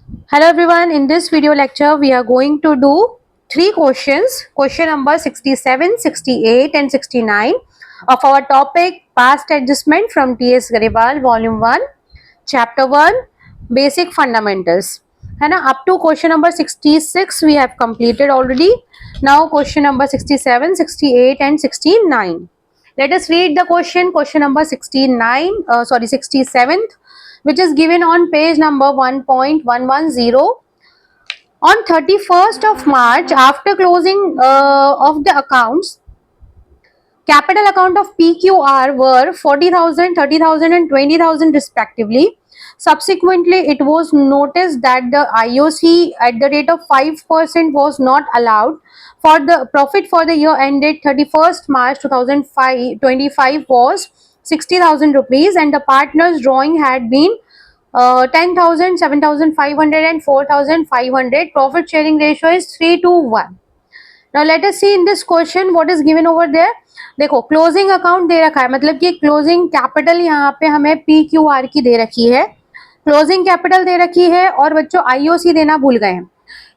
Hello everyone, in this video lecture we are going to do three questions, question number 67, 68 and 69 of our topic past adjustment from T.S. Garibal volume 1 chapter 1 basic fundamentals. है ना, up to question number 66 we have completed already. Now question number 67, 68 and 69. Let us read the question number 67th, which is given on page number 1.110. On 31st of March, after closing of the accounts, capital account of PQR were 40,000, 30,000 and 20,000 respectively. Subsequently, it was noticed that the IOC at the rate of 5% was not allowed. For the profit for the year ended 31st March 2025 was 60,000 rupees, and the partners drawing had been 10,000, 7,500 and 4,500. Profit sharing ratio is 3:1. Now let us see in this question what is given over there. देखो closing account दे रखा है, मतलब कि closing capital यहाँ पे हमें P Q R की दे रखी है, क्लोजिंग कैपिटल दे रखी है और बच्चों आईओसी देना भूल गए हैं।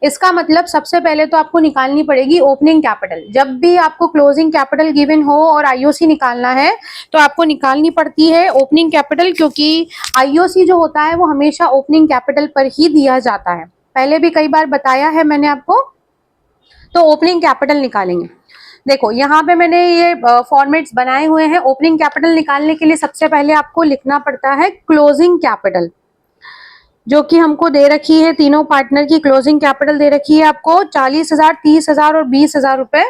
इसका मतलब सबसे पहले तो आपको निकालनी पड़ेगी ओपनिंग कैपिटल। जब भी आपको क्लोजिंग कैपिटल गिवन हो और आईओसी निकालना है तो आपको निकालनी पड़ती है ओपनिंग कैपिटल, क्योंकि आईओसी जो होता है वो हमेशा ओपनिंग कैपिटल पर ही दिया जाता है। पहले भी कई बार बताया है मैंने आपको। तो ओपनिंग कैपिटल निकालेंगे। देखो यहाँ पे मैंने ये फॉर्मेट्स बनाए हुए हैं। ओपनिंग कैपिटल निकालने के लिए सबसे पहले आपको लिखना पड़ता है क्लोजिंग कैपिटल, जो कि हमको दे रखी है। तीनों पार्टनर की क्लोजिंग कैपिटल दे रखी है आपको 40,000, 30,000 और 20,000 रुपए।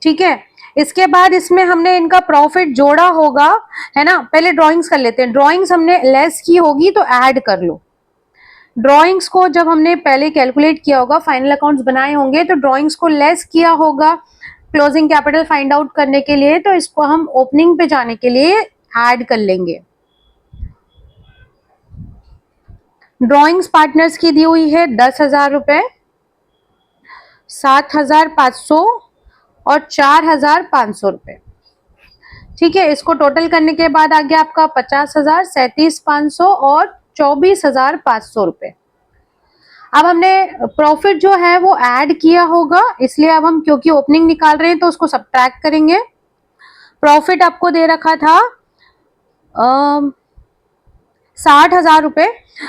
ठीक है, इसके बाद इसमें हमने इनका प्रॉफिट जोड़ा होगा, है ना। पहले ड्रॉइंग्स कर लेते हैं। ड्रॉइंग्स हमने लेस की होगी तो ऐड कर लो। ड्रॉइंग्स को जब हमने पहले कैलकुलेट किया होगा, फाइनल अकाउंट्स बनाए होंगे, तो ड्रॉइंग्स को लेस किया होगा क्लोजिंग कैपिटल फाइंड आउट करने के लिए, तो इसको हम ओपनिंग पे जाने के लिए ऐड कर लेंगे। ड्रॉइंग्स पार्टनर्स की दी हुई है 10,000 रुपए, 7,500 और 4,500 रुपए। ठीक है, इसको टोटल करने के बाद आ गया आपका 50,000, 37,500 और 24,500 रुपए। अब हमने प्रॉफिट जो है वो ऐड किया होगा, इसलिए अब हम क्योंकि ओपनिंग निकाल रहे हैं तो उसको सब्ट्रैक्ट करेंगे। प्रॉफिट आपको दे रखा था 60,000 रुपए।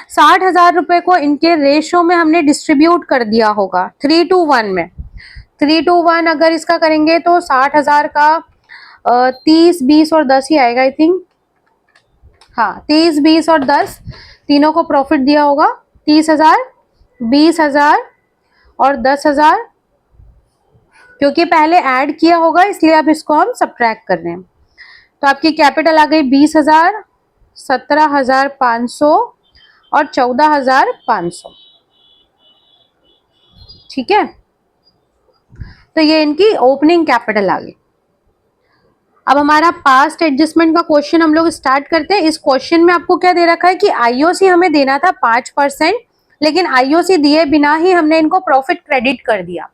60,000 रुपए को इनके रेशो में हमने डिस्ट्रीब्यूट कर दिया होगा 3:1 में। 3:1 अगर इसका करेंगे तो 60,000 का 30, 20 और 10 ही आएगा आई थिंक। हाँ, 30, 20 और 10 तीनों को प्रॉफिट दिया होगा। 30,000, 20,000 और 10,000, क्योंकि पहले ऐड किया होगा इसलिए अब इसको हम सब्ट्रैक्ट कर रहे हैं। तो आपकी कैपिटल आ गई 20,000, 17,500 और 14,500। ठीक है, तो ये इनकी ओपनिंग कैपिटल आ गई। अब हमारा पास्ट एडजस्टमेंट का क्वेश्चन हम लोग स्टार्ट करते हैं। इस क्वेश्चन में आपको क्या दे रखा है कि आईओसी हमें देना था 5%, लेकिन आईओसी दिए बिना ही हमने इनको प्रॉफिट क्रेडिट कर दिया।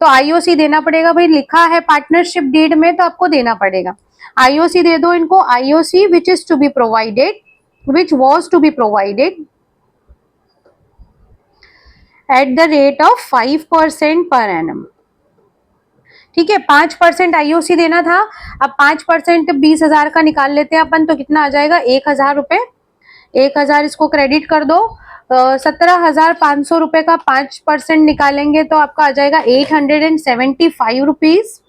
तो आईओसी देना पड़ेगा भाई, लिखा है पार्टनरशिप डीड में तो आपको देना पड़ेगा। आईओसी दे दो इनको। IOC which is to be provided, which was to be provided at the rate of 5% per annum. ठीक है, 5% आईओसी देना था। अब 5% 20,000 का निकाल लेते हैं अपन, तो कितना आ जाएगा 1,000 रुपए। 1,000 इसको क्रेडिट कर दो। 17,500 रुपए का 5% निकालेंगे तो आपका आ जाएगा 875 रुपीज,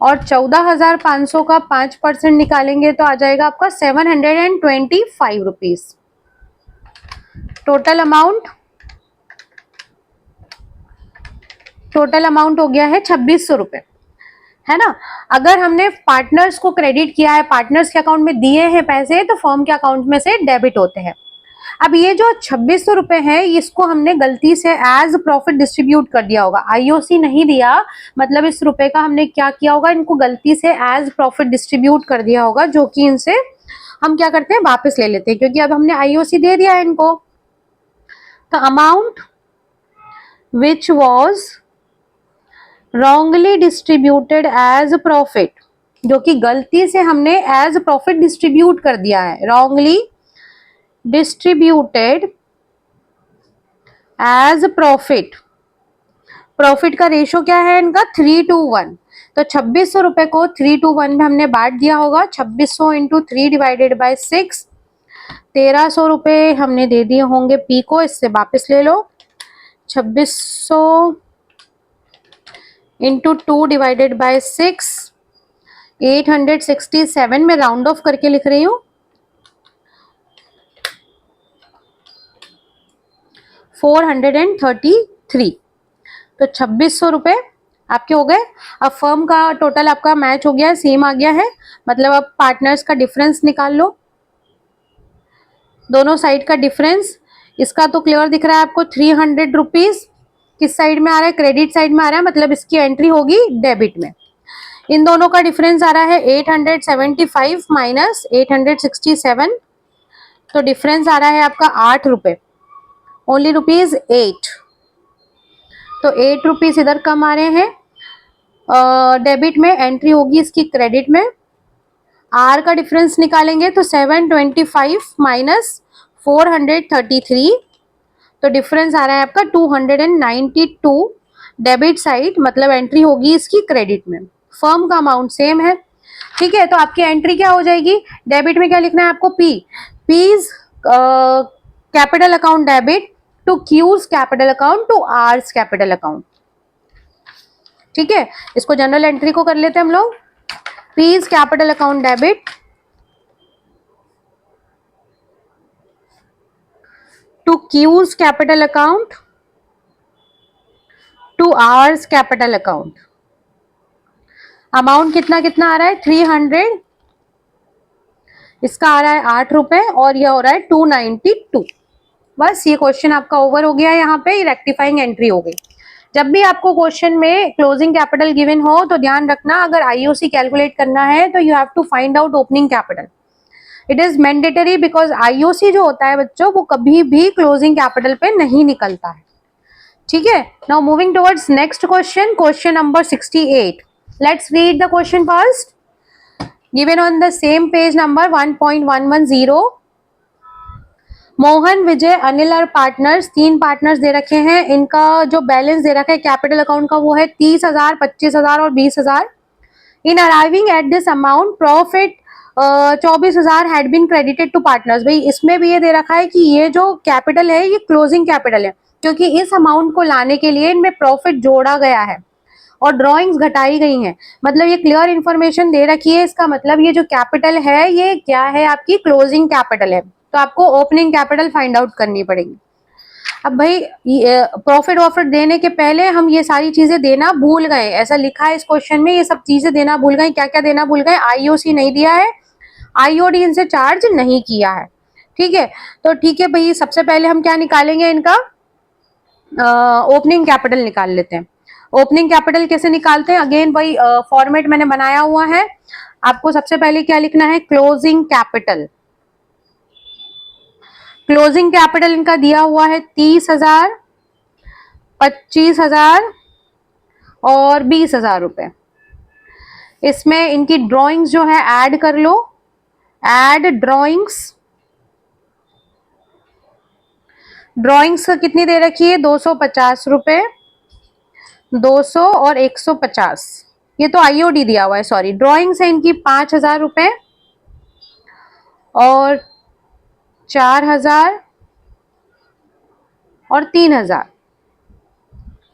और 14,500 का 5% निकालेंगे तो आ जाएगा आपका 725 रुपीज। टोटल अमाउंट हो गया है 2,600 रुपए, है ना। अगर हमने पार्टनर्स को क्रेडिट किया है, पार्टनर्स के अकाउंट में दिए हैं पैसे, तो फर्म के अकाउंट में से डेबिट होते हैं। अब ये जो 2,600 रुपए है, इसको हमने गलती से एज प्रॉफिट डिस्ट्रीब्यूट कर दिया होगा। आईओसी नहीं दिया, मतलब इस रुपए का हमने क्या किया होगा, इनको गलती से एज प्रॉफिट डिस्ट्रीब्यूट कर दिया होगा, जो कि इनसे हम क्या करते हैं वापस ले लेते हैं, क्योंकि अब हमने आईओसी दे दिया है इनको। तो amount which was wrongly distributed as profit, जो कि गलती से हमने एज प्रॉफिट डिस्ट्रीब्यूट कर दिया है, wrongly distributed as profit. Profit का रेशो क्या है इनका 3:1। तो 2600 रुपए को 3:1 में हमने बांट दिया होगा। 2600 इंटू 3 डिवाइडेड बाय 6, 1300 रुपए हमने दे दिए होंगे पी को, इससे वापस ले लो। 2600 इंटू 2 डिवाइडेड बाय 6, 867 में राउंड ऑफ करके लिख रही हूँ, 433। तो 2600 रुपए आपके हो गए। अब फर्म का टोटल आपका मैच हो गया है, सेम आ गया है, मतलब अब पार्टनर्स का डिफरेंस निकाल लो, दोनों साइड का डिफरेंस। इसका तो क्लियर दिख रहा है आपको, 300 रुपीज किस साइड में आ रहा है, क्रेडिट साइड में आ रहा है, मतलब इसकी एंट्री होगी डेबिट में। इन दोनों का डिफरेंस आ रहा है 875 माइनस 867, तो डिफरेंस आ रहा है आपका 8 रुपए, ओनली ₹8। तो 8 रुपीज इधर कम आ रहे हैं, डेबिट में एंट्री होगी इसकी क्रेडिट में। आर का डिफरेंस निकालेंगे तो 725 माइनस 433, तो डिफरेंस आ रहा है आपका 292, डेबिट साइड, मतलब एंट्री होगी इसकी क्रेडिट में। फर्म का अमाउंट सेम है, ठीक है। तो आपकी एंट्री क्या हो जाएगी, डेबिट में क्या लिखना है आपको, P, P's capital account debit to Q's capital account to R's capital account, ठीक है। इसको जनरल एंट्री को कर लेते हैं हम लोग, P's capital account debit to Q's capital account to R's capital account. Amount कितना कितना आ रहा है, 300, इसका आ रहा है 8 रुपए, और यह हो रहा है 292। बस ये क्वेश्चन आपका ओवर हो गया, यहाँ पे रेक्टिफाइंग एंट्री हो गई। जब भी आपको क्वेश्चन में क्लोजिंग कैपिटल गिवन हो तो ध्यान रखना, अगर आईओसी कैलकुलेट करना है तो you have to find out opening capital. It is mandatory, because IOC जो होता है बच्चों, वो कभी भी क्लोजिंग कैपिटल पे नहीं निकलता है, ठीक है। Now moving towards next question, question number 68। Let's read the question first, given on the same page number 1.110। Mohan, Vijay, Anil और पार्टनर्स, 3 पार्टनर्स दे रखे हैं। इनका जो बैलेंस दे रखा है कैपिटल अकाउंट का, वो है 30,000, 25,000 और 20,000। In arriving at this amount profit 24,000 had been credited to partners. भाई इसमें भी ये दे रखा है कि ये जो कैपिटल है ये क्लोजिंग कैपिटल है, क्योंकि इस अमाउंट को लाने के लिए इनमें प्रॉफिट जोड़ा गया है और ड्रॉइंग्स घटाई गई हैं, मतलब ये क्लियर इन्फॉर्मेशन दे रखी है। इसका मतलब ये जो कैपिटल है ये क्या है, आपकी क्लोजिंग कैपिटल है। तो आपको ओपनिंग कैपिटल फाइंड आउट करनी पड़ेगी। अब भाई प्रॉफिट वॉफिट देने के पहले हम ये सारी चीजें देना भूल गए, ऐसा लिखा है इस क्वेश्चन में, ये सब चीजें देना भूल गए। क्या क्या देना भूल गए, आईओसी नहीं दिया है, आईओडी इनसे चार्ज नहीं किया है, ठीक है। तो ठीक है भाई, सबसे पहले हम क्या निकालेंगे, इनका ओपनिंग कैपिटल निकाल लेते हैं। ओपनिंग कैपिटल कैसे निकालते हैं, अगेन भाई फॉर्मेट मैंने बनाया हुआ है। आपको सबसे पहले क्या लिखना है, क्लोजिंग कैपिटल। क्लोजिंग कैपिटल इनका दिया हुआ है 30,000, 25,000 और 20,000 रुपए। इसमें इनकी ड्रॉइंग्स जो है ऐड कर लो, ऐड ड्रॉइंग्स। ड्रॉइंग्स कितनी दे रखी है, 250 रुपए, 200 और 150। ये तो आईओडी दिया हुआ है, सॉरी। ड्रॉइंग्स है इनकी 5,000 रुपए और 4,000 और 3,000,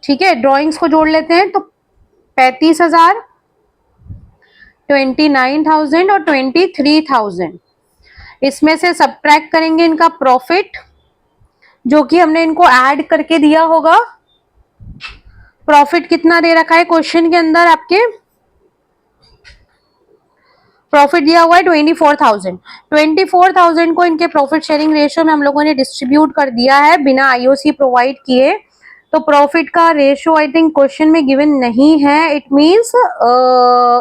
ठीक है। ड्रॉइंग्स को जोड़ लेते हैं तो 35,000, 29,000 और 23,000। इसमें से सब्ट्रैक्ट करेंगे इनका प्रॉफिट, जो कि हमने इनको ऐड करके दिया होगा। प्रॉफिट कितना दे रखा है क्वेश्चन के अंदर, आपके प्रॉफिट दिया हुआ है 24,000। 24,000 को इनके प्रॉफिट शेयरिंग रेशियो में हम लोगों ने डिस्ट्रीब्यूट कर दिया है बिना आईओसी प्रोवाइड किए। तो प्रॉफिट का रेशियो आई थिंक क्वेश्चन में गिवन नहीं है, it means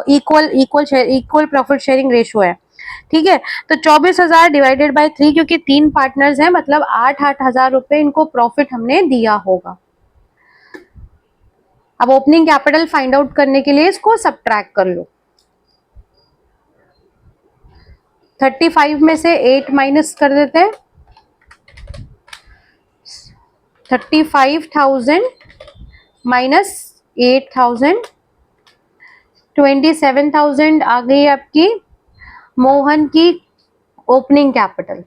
equal profit sharing ratio है, ठीक है। तो 24,000 डिवाइडेड बाय 3, क्योंकि 3 पार्टनर्स हैं, मतलब 8-8 हजार रुपए इनको प्रॉफिट हमने दिया होगा। अब ओपनिंग कैपिटल फाइंड आउट करने के लिए इसको सब्ट्रैक्ट कर लो। 35 में से 8 माइनस कर देते हैं, 35,000 माइनस 8,000, 27,000 आ गई आपकी मोहन की ओपनिंग कैपिटल।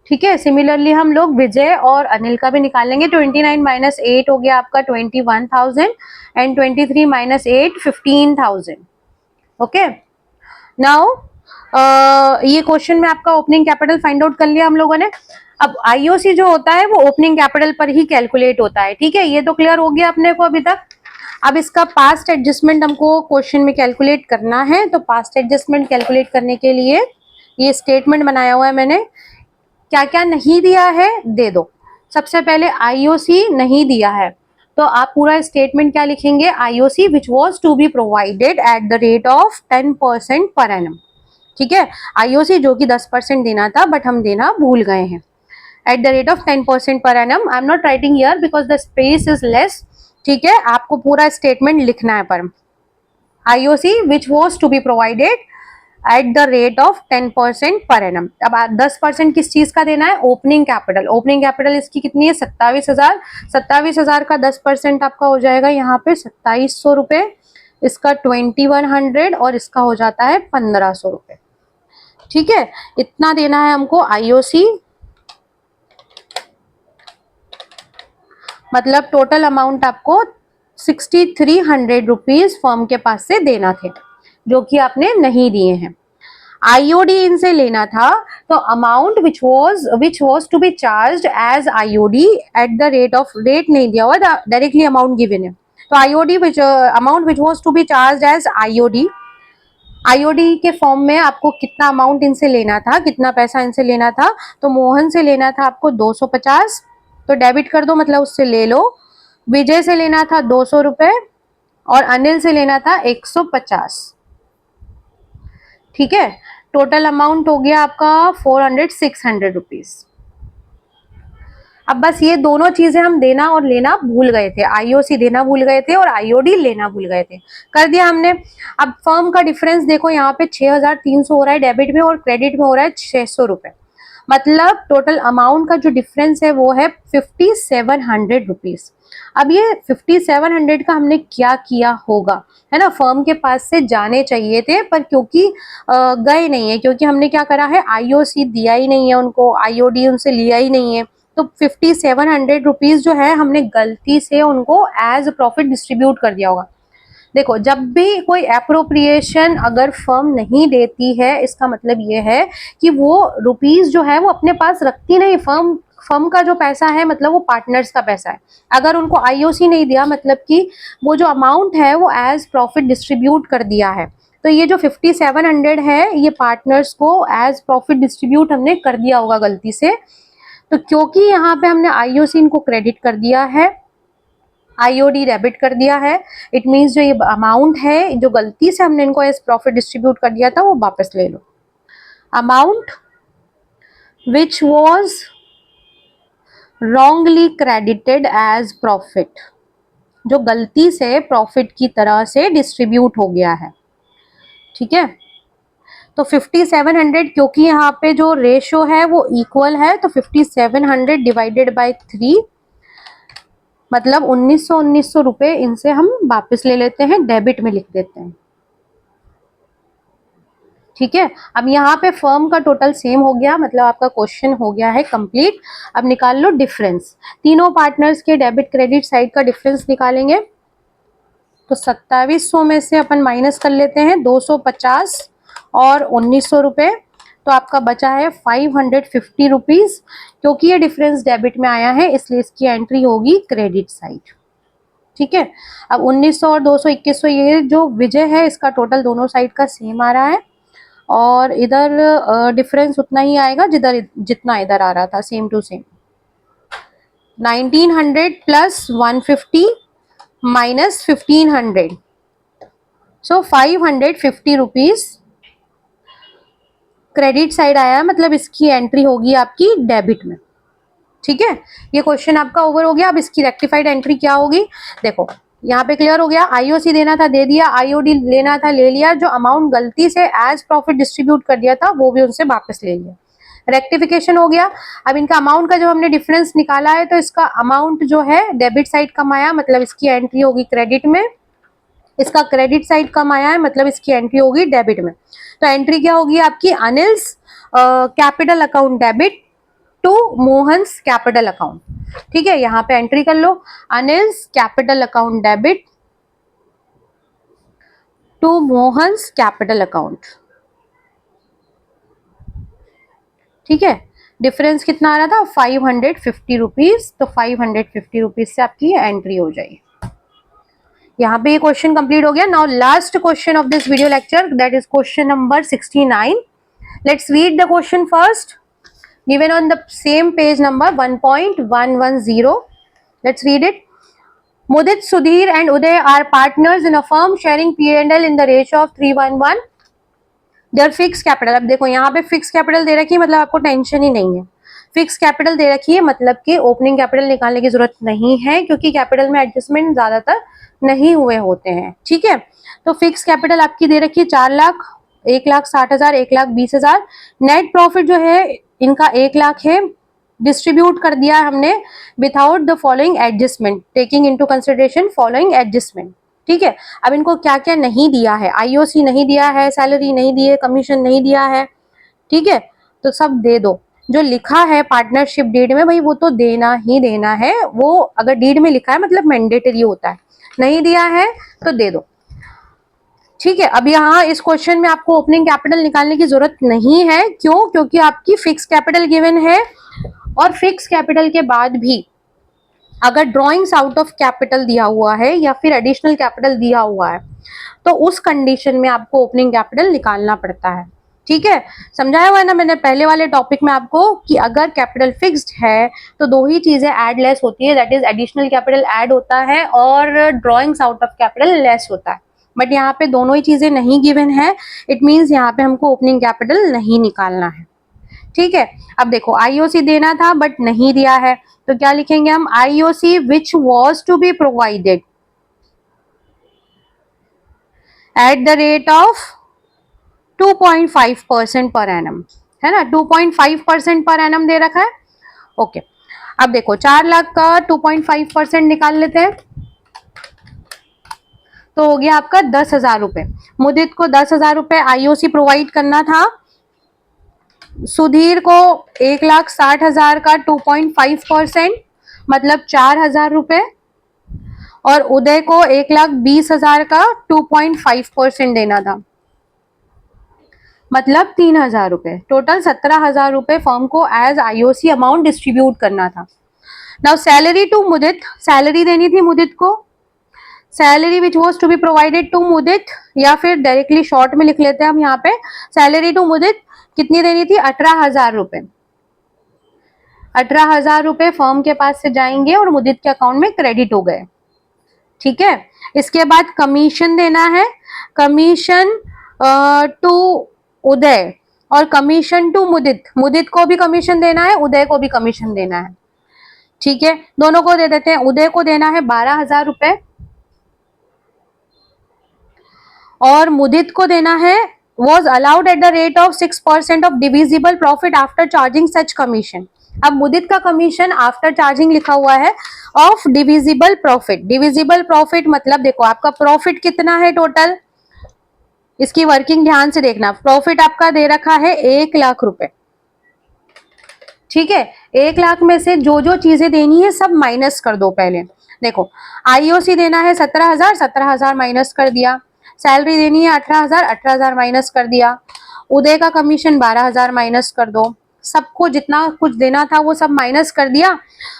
ठीक है, सिमिलरली हम लोग विजय और अनिल का भी निकालेंगे। 29 माइनस 8 हो गया आपका 21,000 एंड 23 माइनस 8 15,000। ओके, नाउ ये क्वेश्चन में आपका ओपनिंग कैपिटल फाइंड आउट कर लिया हम लोगों ने। अब आईओसी जो होता है वो ओपनिंग कैपिटल पर ही कैलकुलेट होता है। ठीक है, ये तो क्लियर हो गया अपने को अभी तक। अब इसका पास्ट एडजस्टमेंट हमको क्वेश्चन में कैलकुलेट करना है, तो पास्ट एडजस्टमेंट कैलकुलेट करने के लिए ये स्टेटमेंट बनाया हुआ है मैंने। क्या क्या नहीं दिया है दे दो। सबसे पहले आईओसी नहीं दिया है, तो आप पूरा स्टेटमेंट क्या लिखेंगे, IOC which was to be provided at the rate of 10% per annum. ठीक है, आईओसी जो कि 10% देना था बट हम देना भूल गए हैं, eight the rate of 10% per annum. I am not writing here because the space is less. ठीक है, आपको पूरा स्टेटमेंट लिखना है पर IOC which was to be provided at the rate of 10% per annum. अब 10% किस चीज का देना है, ओपनिंग कैपिटल। ओपनिंग कैपिटल इसकी कितनी है, 27,000। 27,000 का 10% आपका हो जाएगा यहाँ पे 2,700 रुपए, इसका 2100 और इसका हो जाता है 1,500 रुपए। ठीक है, इतना देना है हमको आईओसी, मतलब टोटल अमाउंट आपको 6,300 रुपीज फर्म के पास से देना थे, जो कि आपने नहीं दिए हैं। आईओडी इनसे लेना था, तो amount which was to be charged as IOD at the rate of, rate नहीं दिया हुआ, डायरेक्टली अमाउंट गिवन है। तो IOD which amount which was to be charged as IOD, IOD के फॉर्म में आपको कितना अमाउंट इनसे लेना था, कितना पैसा इनसे लेना था, तो मोहन से लेना था आपको 250, तो डेबिट कर दो, मतलब उससे ले लो। विजय से लेना था 200 रुपए और अनिल से लेना था 150। ठीक है, टोटल अमाउंट हो गया आपका 600 रुपीज। अब बस ये दोनों चीजें हम देना और लेना भूल गए थे, आईओसी देना भूल गए थे और आईओडी लेना भूल गए थे, कर दिया हमने। अब फर्म का डिफरेंस देखो, यहाँ पे 6,300 हो रहा है डेबिट में और क्रेडिट में हो रहा है 600 रुपए, मतलब टोटल अमाउंट का जो डिफरेंस है वो है 5,700 रुपीज। अब ये 5,700 का हमने क्या किया होगा, है ना, फर्म के पास से जाने चाहिए थे पर क्योंकि गए नहीं है, क्योंकि हमने क्या करा है, आईओसी दिया ही नहीं है उनको, आईओडी उनसे लिया ही नहीं है, तो 5,700 रुपीज जो है हमने गलती से उनको एज प्रॉफिट डिस्ट्रीब्यूट कर दिया होगा। देखो, जब भी कोई एप्रोप्रिएशन अगर फर्म नहीं देती है, इसका मतलब ये है कि वो रुपीज जो है वो अपने पास रखती नहीं, फर्म का जो पैसा है मतलब वो पार्टनर्स का पैसा है। अगर उनको आईओसी नहीं दिया, मतलब कि वो जो अमाउंट है वो एज प्रॉफिट डिस्ट्रीब्यूट कर दिया है, तो ये जो 5,700 है ये पार्टनर्स को एज प्रॉफिट डिस्ट्रीब्यूट हमने कर दिया होगा गलती से। तो क्योंकि यहाँ पे हमने आईओसी इनको क्रेडिट कर दिया है, आईओडी डेबिट कर दिया है, इट मीन्स जो ये अमाउंट है जो गलती से हमने इनको एज प्रॉफिट डिस्ट्रीब्यूट कर दिया था वो वापस ले लो। Amount which was wrongly credited as profit, जो गलती से प्रॉफिट की तरह से डिस्ट्रीब्यूट हो गया है। ठीक है, तो 5,700 क्योंकि यहाँ पे जो रेशो है वो इक्वल है, तो 5,700 डिवाइडेड बाय 3, मतलब 1,900 रुपए इनसे हम वापस ले लेते हैं, डेबिट में लिख देते हैं। ठीक है, अब यहाँ पे फर्म का टोटल सेम हो गया, मतलब आपका क्वेश्चन हो गया है कंप्लीट। अब निकाल लो डिफरेंस, तीनों पार्टनर्स के डेबिट क्रेडिट साइड का डिफरेंस निकालेंगे। तो 2700 में से अपन माइनस कर लेते हैं 250 और 1,900 रुपए, तो आपका बचा है 550 रुपीज। क्योंकि ये डिफरेंस डेबिट में आया है इसलिए इसकी एंट्री होगी क्रेडिट साइड। ठीक है, अब 1,900 और 200 2100, ये जो विजय है इसका टोटल दोनों साइड का सेम आ रहा है और इधर डिफरेंस उतना ही आएगा जितना इधर आ रहा था, same to same. 1,900 plus 150 minus 1,500, so 550 rupees credit side आया, मतलब इसकी एंट्री होगी आपकी डेबिट में। ठीक है, ये क्वेश्चन आपका ओवर हो गया। अब इसकी रेक्टिफाइड एंट्री क्या होगी, देखो यहाँ पे क्लियर हो गया। आईओसी देना था दे दिया, आईओडी लेना था ले लिया, जो अमाउंट गलती से एज प्रॉफिट डिस्ट्रीब्यूट कर दिया था वो भी उनसे वापस ले लिया, रेक्टिफिकेशन हो गया। अब इनका अमाउंट का जब हमने डिफरेंस निकाला है तो इसका अमाउंट जो है डेबिट साइड कम आया, मतलब इसकी एंट्री होगी क्रेडिट में, इसका क्रेडिट साइड कम आया है मतलब इसकी एंट्री होगी डेबिट में। तो एंट्री क्या होगी आपकी, Anil's capital account debit to Mohan's capital account. ठीक है, यहाँ पे एंट्री कर लो, Anil's capital account debit to Mohan's capital account. ठीक है, डिफरेंस कितना आ रहा था 550 रुपीज, तो 550 रुपीज से आपकी एंट्री हो जाएगी। यहाँ पे ये क्वेश्चन कंप्लीट हो गया। Now last question of this video lecture, that is question number 69। Let's read the question first, given on the same page number 1.110. Let's read it. Mudit, Sudhir and Uday are partners in a firm sharing P&L in the ratio of 3:1. Their fixed capital, अब देखो यहाँ पे fix capital दे रखी है मतलब आपको tension ही नहीं है। फिक्स कैपिटल दे रखी है मतलब कि ओपनिंग कैपिटल निकालने की जरूरत नहीं है, क्योंकि कैपिटल में एडजस्टमेंट ज्यादातर नहीं हुए होते हैं। ठीक है, तो फिक्स कैपिटल आपकी दे रखी है 4 लाख, 1,60,000, 1,20,000। नेट प्रॉफिट जो है इनका 1 लाख है, डिस्ट्रीब्यूट कर दिया हमने without the following adjustment, taking into consideration following adjustment. ठीक है, अब इनको क्या क्या नहीं दिया है, आईओसी नहीं दिया है, सैलरी नहीं दी है, कमीशन नहीं दिया है। ठीक है, तो सब दे दो। जो लिखा है पार्टनरशिप डीड में भाई वो तो देना ही देना है, वो अगर डीड में लिखा है मतलब मैंडेटरी होता है, नहीं दिया है तो दे दो। ठीक है, अब यहाँ इस क्वेश्चन में आपको ओपनिंग कैपिटल निकालने की जरूरत नहीं है, क्यों, क्योंकि आपकी फिक्स कैपिटल गिवन है, और फिक्स कैपिटल के बाद भी अगर ड्रॉइंग्स आउट ऑफ कैपिटल दिया हुआ है या फिर एडिशनल कैपिटल दिया हुआ है तो उस कंडीशन में आपको ओपनिंग कैपिटल निकालना पड़ता है। ठीक है, समझाया हुआ है ना मैंने पहले वाले टॉपिक में आपको कि अगर कैपिटल फिक्स्ड है तो दो ही चीजें ऐड लेस होती है, that is additional capital add होता है और drawings out of capital less होता है। बट यहाँ पे दोनों ही चीजें नहीं गिवन है, इट मीन्स यहाँ पे हमको ओपनिंग कैपिटल नहीं निकालना है। ठीक है, अब देखो आईओसी देना था बट नहीं दिया है, तो क्या लिखेंगे हम, IOC which was to be provided at the rate of 2.5% per annum, है ना, 2.5% पर एनम दे रखा है। ओके, अब देखो 4 लाख का 2.5% निकाल लेते हैं, तो हो गया आपका 10,000 रुपए। मुदित को 10,000 रुपए आईओसी प्रोवाइड करना था, सुधीर को 1,60,000 का 2.5% मतलब 4,000 रुपए, और उदय को 1,20,000 का 2.5% देना था मतलब 3,000 रुपए। टोटल 17,000 रुपए फर्म को एज आईओसी अमाउंट डिस्ट्रीब्यूट करना था। Now salary to Mudit, salary देनी थी मुदित को, salary which was to be provided to Mudit, या फिर डायरेक्टली शॉर्ट में लिख लेते हैं हम यहाँ पे, सैलरी टू मुदित कितनी देनी थी, 18,000 रुपए। 18,000 रुपए फर्म के पास से जाएंगे और मुदित के अकाउंट में क्रेडिट हो गए। ठीक है, इसके बाद कमीशन देना है, कमीशन टू उदय और कमीशन टू मुदित, मुदित को भी कमीशन देना है, उदय को भी कमीशन देना है। ठीक है, दोनों को दे देते हैं। उदय को देना है 12,000 रुपए और मुदित को देना है was allowed at the rate of 6% of divisible profit after charging such commission। अब मुदित का कमीशन आफ्टर चार्जिंग लिखा हुआ है of divisible profit. Divisible profit मतलब देखो आपका प्रॉफिट कितना है टोटल, इसकी वर्किंग ध्यान से देखना। प्रॉफिट आपका दे रखा है 1 लाख रुपए। ठीक है, 1 लाख में से जो जो चीजें देनी है सब माइनस कर दो। पहले देखो आईओसी देना है 17,000, 17,000 माइनस कर दिया, सैलरी देनी है 18,000, 18,000 माइनस कर दिया, उदय का कमीशन 12,000 माइनस कर दो, सबको जितना कुछ देना था वो सब माइनस कर दिया।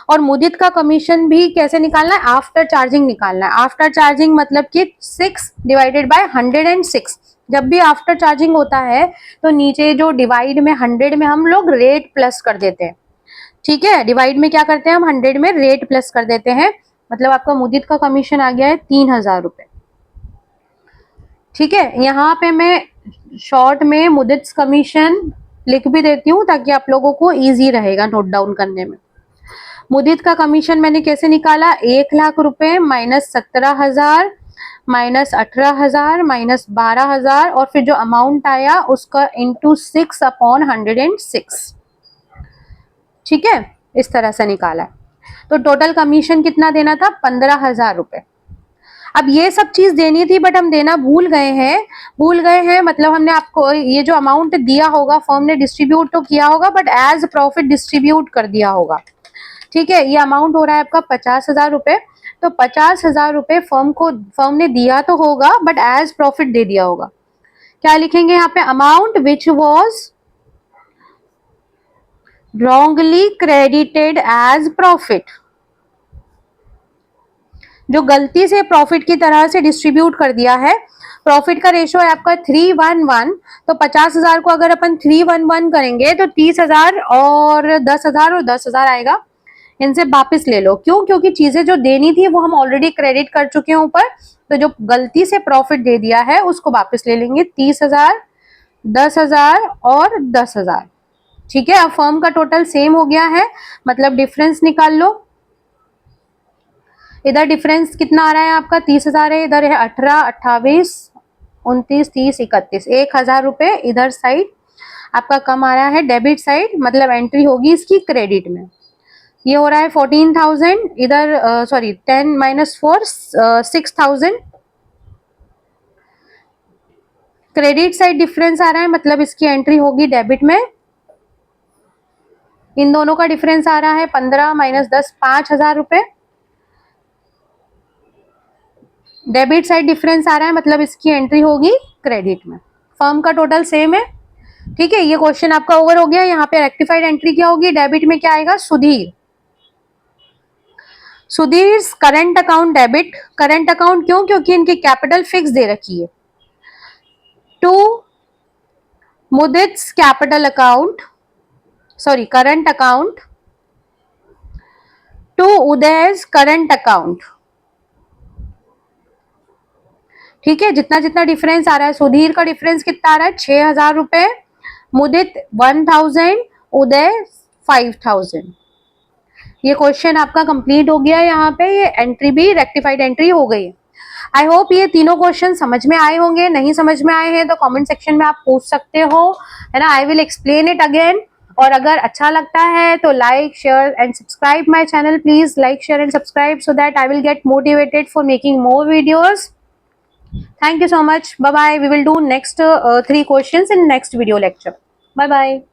और मुदित का कमीशन भी कैसे निकालना है, आफ्टर चार्जिंग निकालना है। आफ्टर चार्जिंग मतलब कि 6 डिवाइडेड बाय 106। जब भी आफ्टर चार्जिंग होता है तो नीचे जो डिवाइड में 100 में हम लोग रेट प्लस कर देते हैं। ठीक है, डिवाइड में क्या करते हैं हम 100 में रेट प्लस कर देते हैं, मतलब आपका मुदित का कमीशन आ गया है 3,000 रुपए। ठीक है, यहाँ पे मैं शॉर्ट में मुदित कमीशन लिख भी देती हूँ ताकि आप लोगों को इजी रहेगा नोट डाउन करने में। मुदित का कमीशन मैंने कैसे निकाला, 1,00,000 रुपए माइनस 17,000 माइनस 18,000 माइनस 12,000 और फिर जो अमाउंट आया उसका इंटू 6/106। ठीक है, इस तरह से निकाला है। तो टोटल कमीशन कितना देना था, 15,000 रुपए। अब ये सब चीज देनी थी बट हम देना भूल गए हैं मतलब हमने आपको ये जो अमाउंट दिया होगा फर्म ने डिस्ट्रीब्यूट तो किया होगा बट एज प्रॉफिट डिस्ट्रीब्यूट कर दिया होगा। ठीक है, ये अमाउंट हो रहा है आपका 50,000 रुपए। तो 50,000 रुपए फर्म ने दिया तो होगा बट एज प्रॉफिट दे दिया होगा। क्या लिखेंगे यहाँ पे, amount which was wrongly credited as profit, जो गलती से प्रॉफिट की तरह से डिस्ट्रीब्यूट कर दिया है। प्रॉफिट का रेशो है आपका 3:1:1, तो 50,000 को अगर अपन 3:1:1 करेंगे तो 30,000 और 10,000 और 10,000 आएगा। इनसे वापस ले लो, क्यों, क्योंकि चीजें जो देनी थी वो हम ऑलरेडी क्रेडिट कर चुके हैं ऊपर, तो जो गलती से प्रॉफिट दे दिया है उसको वापस ले लेंगे। 30,000, 10,000 और 10,000। ठीक है, अब फर्म का टोटल सेम हो गया है, मतलब डिफरेंस निकाल लो। इधर डिफरेंस कितना आ रहा है आपका, 30,000 है, इधर है 18, 28, 29, 30, 31, 1,000 रुपए इधर साइड आपका कम आ रहा है, डेबिट साइड, मतलब एंट्री होगी इसकी क्रेडिट में। ये हो रहा है 14,000 इधर, सॉरी 10 - 4 6,000 क्रेडिट साइड डिफरेंस आ रहा है, मतलब इसकी एंट्री होगी डेबिट में। इन दोनों का डिफरेंस आ रहा है 15 - 10 5,000 रुपए। डेबिट साइड डिफरेंस आ रहा है, मतलब इसकी एंट्री होगी क्रेडिट में। फर्म का टोटल सेम है। ठीक है, ये क्वेश्चन आपका ओवर हो गया। यहाँ पे रेक्टिफाइड एंट्री क्या होगी, डेबिट में क्या आएगा, Sudhir. Sudhir current account debit, current account क्यों, क्योंकि इनकी कैपिटल फिक्स दे रखी है। To Mudit's capital account, sorry current account, to Uday's current account. ठीक है, जितना जितना डिफरेंस आ रहा है, सुधीर का डिफरेंस कितना आ रहा है, 6,000 रुपए, मुदित 1,000, उदय 5,000। ये क्वेश्चन आपका कंप्लीट हो गया। यहाँ पे ये एंट्री भी रेक्टिफाइड एंट्री हो गई है। आई होप ये तीनों क्वेश्चन समझ में आए होंगे। नहीं समझ में आए हैं तो कमेंट सेक्शन में आप पूछ सकते हो, है ना। I will explain it again. और अगर अच्छा लगता है तो like, share and subscribe my channel. Please like, share and subscribe so that I will get motivated for making more videos. Thank you so much. Bye bye. We will do next 3 questions in next video lecture. Bye bye.